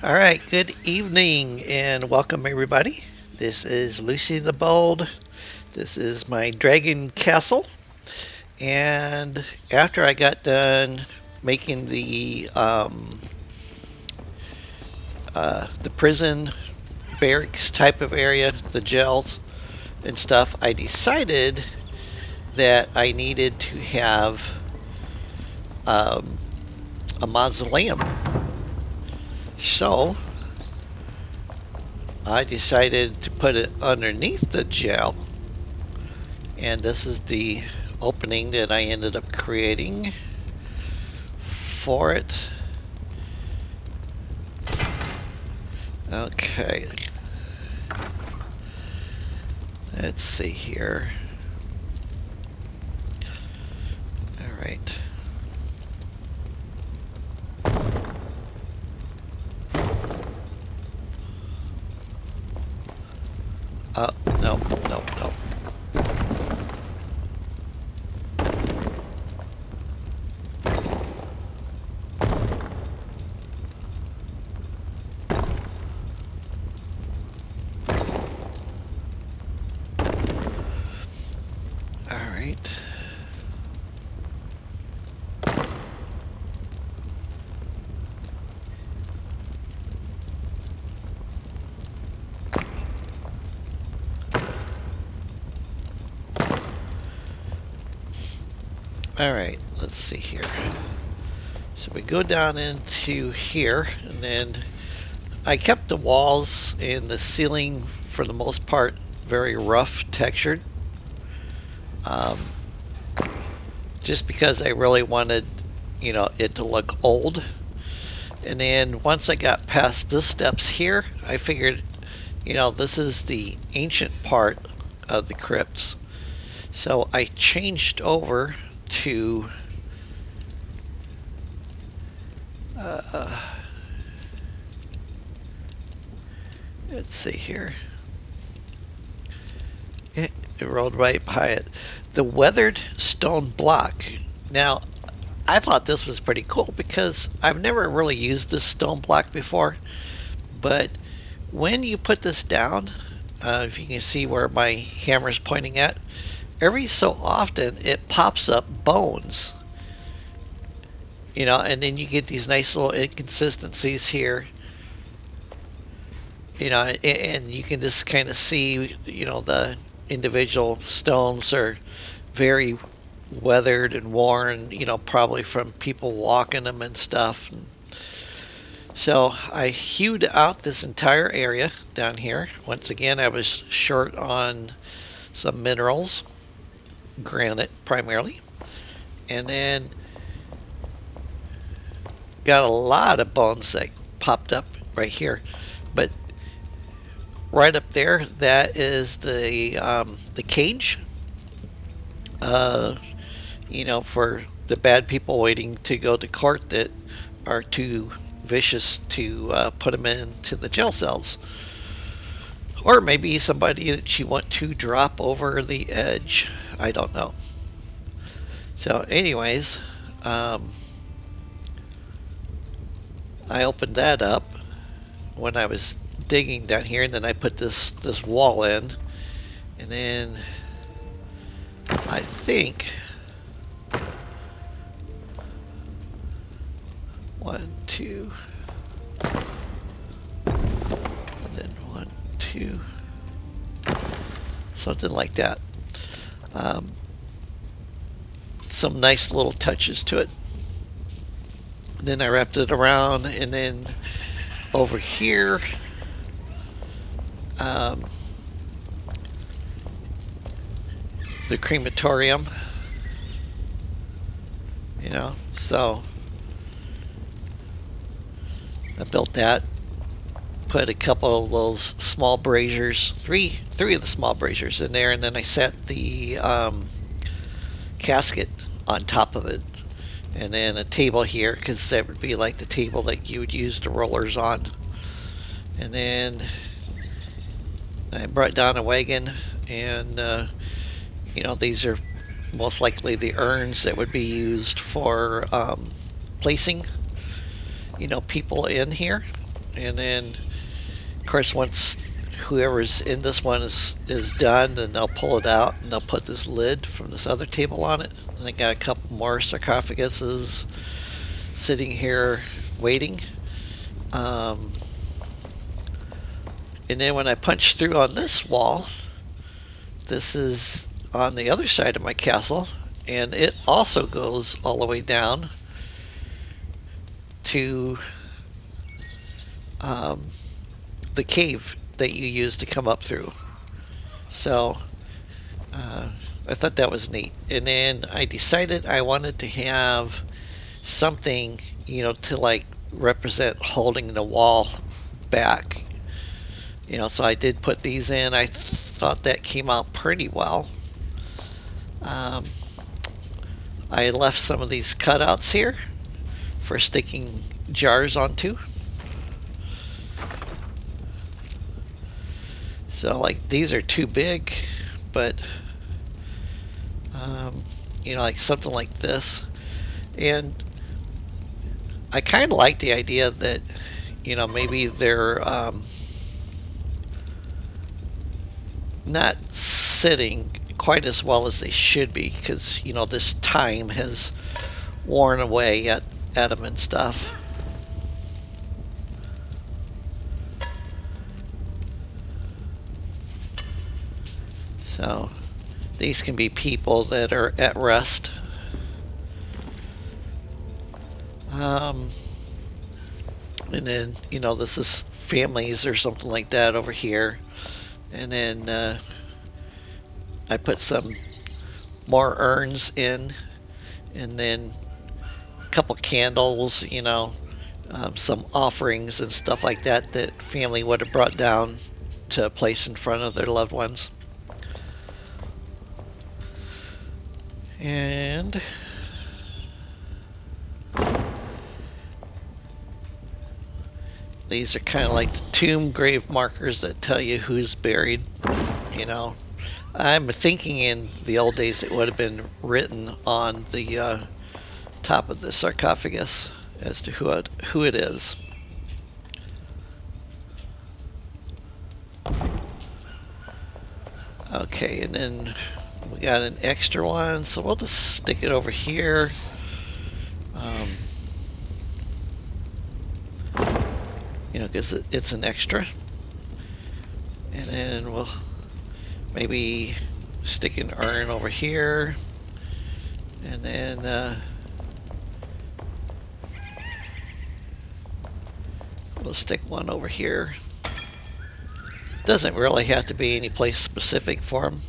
All right, good evening and welcome everybody. This is Lucy the Bold. This is my dragon castle. And after I got done making the prison barracks type of area, the jails and stuff, I decided that I needed to have um, a mausoleum. So I decided to put it underneath the jail, and this is the opening that I ended up creating for it. Okay, let's see here. All right. Oh, no, no, no. All right. All right, let's see here. So we go down into here, and then I kept the walls and the ceiling for the most part very rough textured. Um, just because I really wanted, it to look old. And then once I got past the steps here, I figured, this is the ancient part of the crypts. So I changed over to uh, let's see here. It rolled right by it. The weathered stone block. Now, I thought this was pretty cool because I've never really used this stone block before. But when you put this down, if you can see where my hammer's pointing at, every so often it pops up bones. And then you get these nice little inconsistencies here. And you can just kind of see, the individual stones are very weathered and worn, probably from people walking them and stuff. So I hewed out this entire area down here. Once again, I was short on some minerals, granite primarily, and then got a lot of bones that popped up right here. But right up there, that is the cage. Uh, for the bad people waiting to go to court that are too vicious to put them into the jail cells. Or maybe somebody that you want to drop over the edge. I don't know. So, anyways, I opened that up when I was digging down here, and then I put this wall in, and then I think 1, 2, and then 1, 2, something like that. Some nice little touches to it. And then I wrapped it around, and then over here, the crematorium. So I built that. Put a couple of those small braziers, three of the small braziers in there, and then I set the casket on top of it, and then a table here because that would be like the table that you would use the rollers on. And then I brought down a wagon, and these are most likely the urns that would be used for placing people in here. and then of course once whoever's in this one is done, then they'll pull it out and they'll put this lid from this other table on it. And I got a couple more sarcophaguses sitting here waiting. Um, and then when I punch through on this wall, this is on the other side of my castle, and it also goes all the way down to um, the cave that you use to come up through. So I thought that was neat. And then I decided I wanted to have something, to like represent holding the wall back. So I did put these in. I thought that came out pretty well. Um, I left some of these cutouts here for sticking jars onto. So like these are too big, but like something like this. And I kind of like the idea that, maybe they're not sitting quite as well as they should be, because, this time has worn away at them and stuff. So these can be people that are at rest. And then, this is families or something like that over here. And then I put some more urns in, and then a couple candles, some offerings and stuff like that that family would have brought down to place in front of their loved ones. And these are kind of like the tomb grave markers that tell you who's buried. I'm thinking in the old days it would have been written on the top of the sarcophagus as to who it is. Okay, and then we got an extra one, so we'll just stick it over here. Because it's an extra. And then we'll maybe stick an urn over here. And then we'll stick one over here. Doesn't really have to be any place specific for them.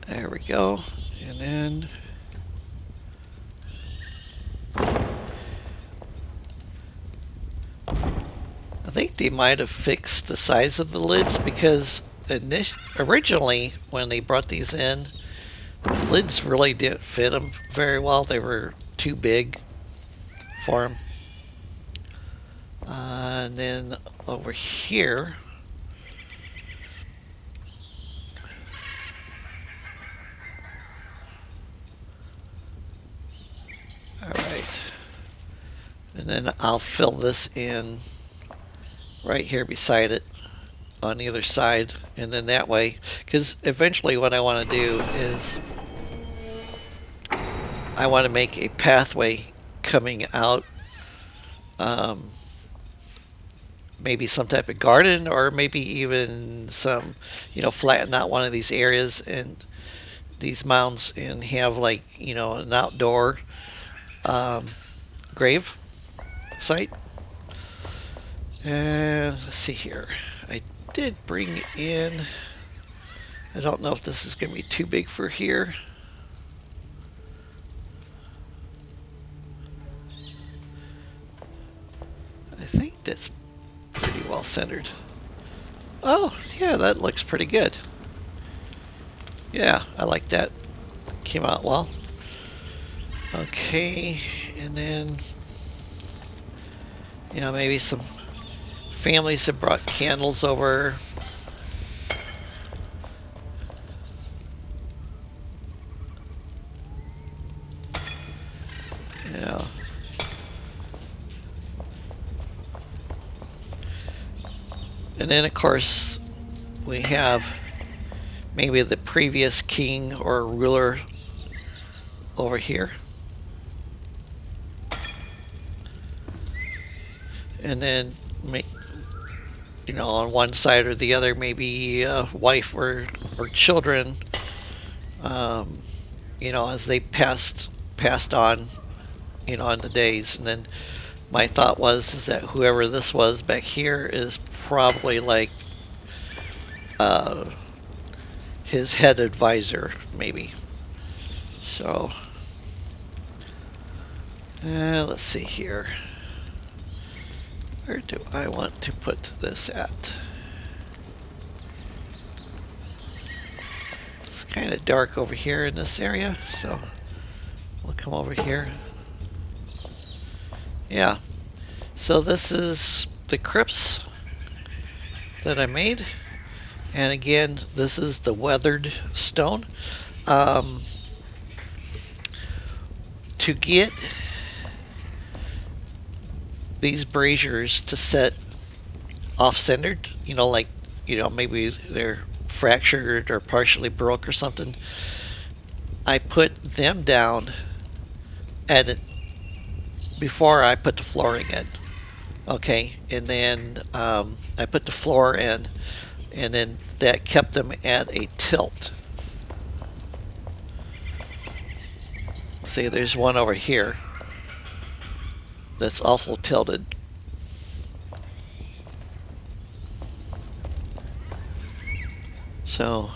There we go. And then I think they might have fixed the size of the lids, because originally when they brought these in, the lids really didn't fit them very well. They were too big for them. And then over here, alright, and then I'll fill this in right here beside it on the other side, and then that way, because eventually what I want to do is I want to make a pathway coming out, maybe some type of garden, or maybe even some, flatten out one of these areas and these mounds and have like, an outdoor grave site. And let's see here. I did bring in, I don't know if this is going to be too big for here. I think that's pretty well centered. Oh, yeah, that looks pretty good. Yeah, I like that. Came out well. Okay, and then You know, maybe some families have brought candles over. Yeah. And then, of course, we have maybe the previous king or ruler over here. And then, you know, on one side or the other, maybe a wife or children, um, you know, as they passed on, you know, in the days. And then my thought was is that whoever this was back here is probably like uh, his head advisor, maybe. So, let's see here. Where do I want to put this at? It's kind of dark over here in this area, so we'll come over here. Yeah, so this is the crypts that I made. And again, this is the weathered stone. To get these braziers to set off-centered, you know, like, you know, maybe they're fractured or partially broke or something, I put them down at it before I put the flooring in. Okay, and then I put the floor in, and then that kept them at a tilt. See, there's one over here that's also tilted. So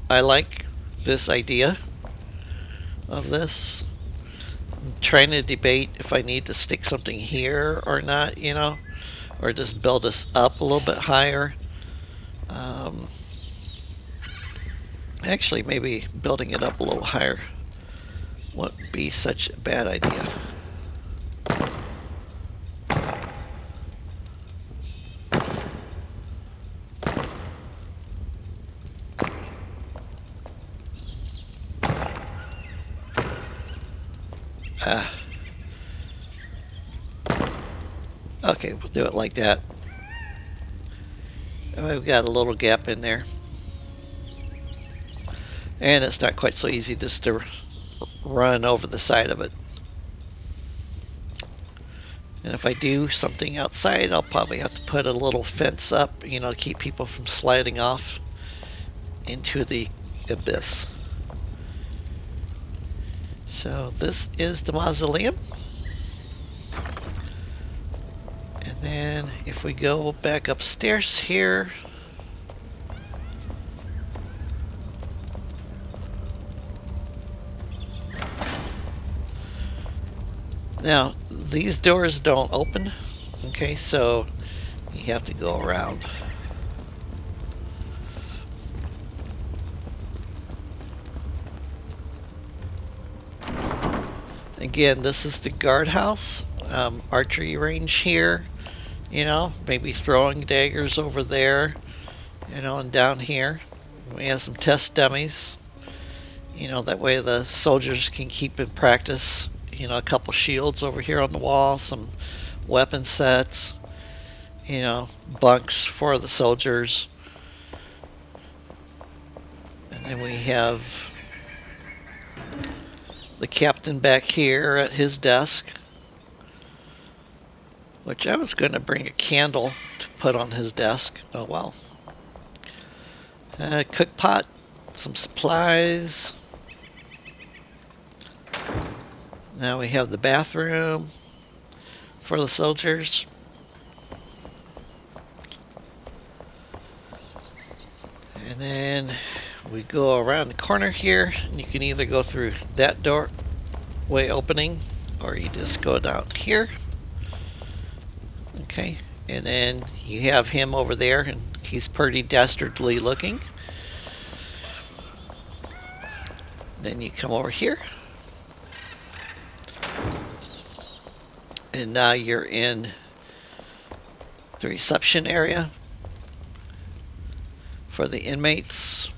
I like this idea of this. I'm trying to debate if I need to stick something here or not, you know, or just build this up a little bit higher. Actually, maybe building it up a little higher wouldn't be such a bad idea. Okay, we'll do it like that. I've got a little gap in there. And it's not quite so easy just to run over the side of it. And if I do something outside, I'll probably have to put a little fence up, you know, to keep people from sliding off into the abyss. So this is the mausoleum. And then if we go back upstairs here, now these doors don't open, okay, so you have to go around. Again, this is the guardhouse, archery range here, you know, maybe throwing daggers over there, you know, and down here. We have some test dummies, you know, that way the soldiers can keep in practice, you know, a couple shields over here on the wall, some weapon sets, you know, bunks for the soldiers. And then we have the captain back here at his desk, which I was going to bring a candle to put on his desk. Oh well. Cook pot, some supplies. Now we have the bathroom for the soldiers. And then we go around the corner here, and you can either go through that doorway opening, or you just go down here. Okay, and then you have him over there, and he's pretty dastardly looking. Then you come over here, and now you're in the reception area for the inmates.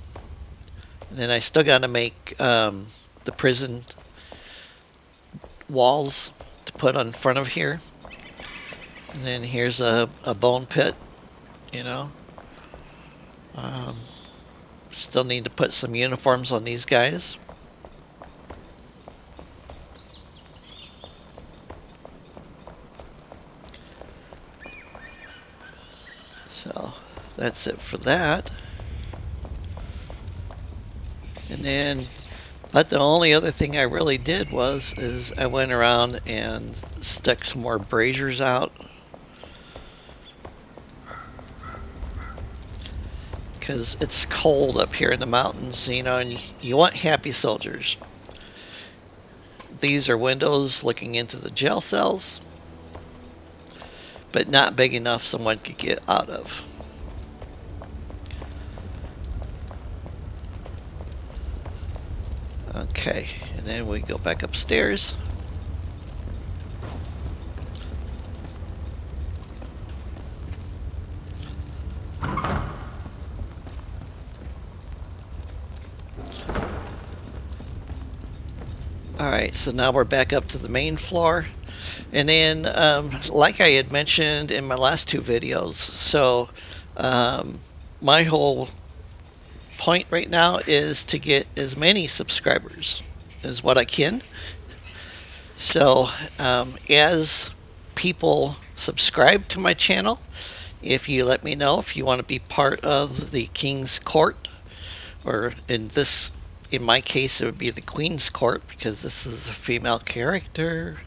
And then I still got to make the prison walls to put on front of here. And then here's a bone pit, you know. Still need to put some uniforms on these guys. So that's it for that. And then, but the only other thing I really did is I went around and stuck some more braziers out. Because it's cold up here in the mountains, you know, and you want happy soldiers. These are windows looking into the jail cells, but not big enough someone could get out of. Okay, and then we go back upstairs. Alright, so now we're back up to the main floor. And then, like I had mentioned in my last two videos, so my whole point right now is to get as many subscribers as what I can. So as people subscribe to my channel, if you let me know if you want to be part of the King's Court, or in my case it would be the Queen's Court, because this is a female character.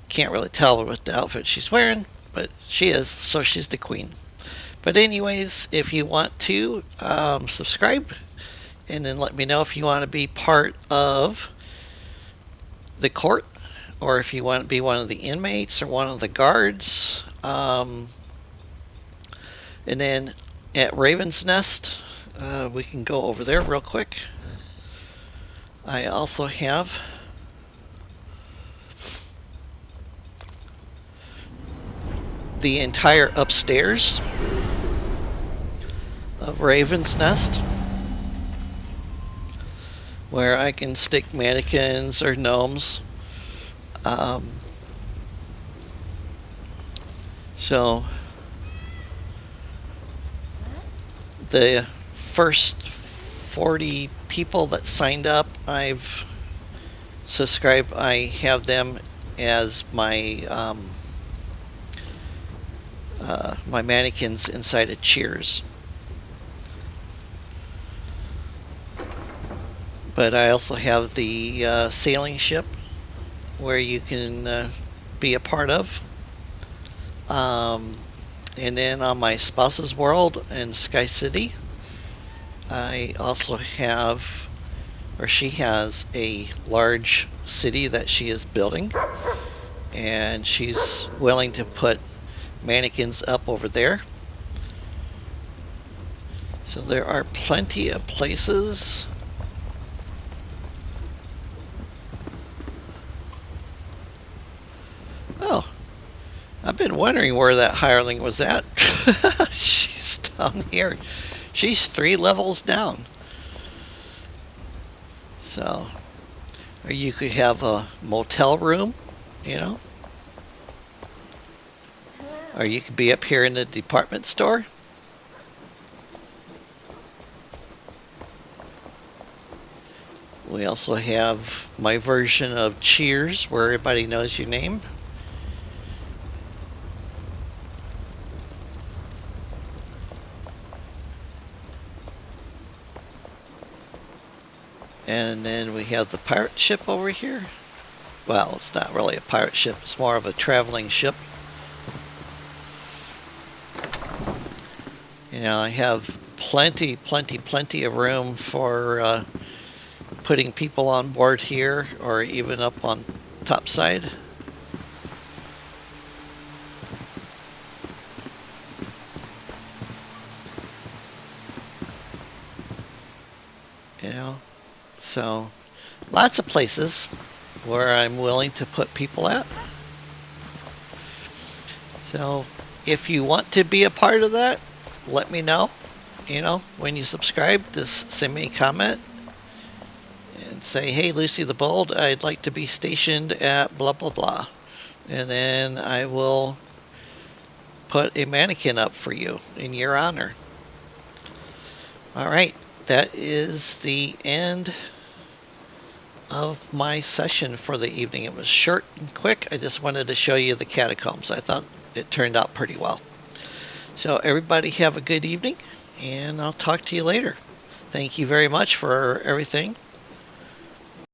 Can't really tell what the outfit she's wearing, but she is, so she's the queen. But anyways, if you want to subscribe, and then let me know if you want to be part of the court, or if you want to be one of the inmates or one of the guards. And then at Raven's Nest, we can go over there real quick. I also have the entire upstairs of Raven's Nest, where I can stick mannequins or gnomes. So the first 40 people that signed up, I've subscribed. I have them as my my mannequins inside of Cheers. But I also have the sailing ship where you can be a part of. And then on my spouse's world in Sky City, I also have, or she has, a large city that she is building, and she's willing to put mannequins up over there. So there are plenty of places. Oh, I've been wondering where that hireling was at. She's down here. She's 3 levels down. So, or you could have a motel room, you know. Or you could be up here in the department store. We also have my version of Cheers, where everybody knows your name. And then we have the pirate ship over here. Well, it's not really a pirate ship, it's more of a traveling ship. You know, I have plenty of room for putting people on board here, or even up on top side. You know, so lots of places where I'm willing to put people at. So if you want to be a part of that, let me know. You know, when you subscribe, just send me a comment and say, hey, Lucy the Bold, I'd like to be stationed at blah, blah, blah. And then I will put a mannequin up for you in your honor. All right, that is the end of my session for the evening. It was short and quick. I just wanted to show you the catacombs. I thought it turned out pretty well. So everybody have a good evening, and I'll talk to you later. Thank you very much for everything.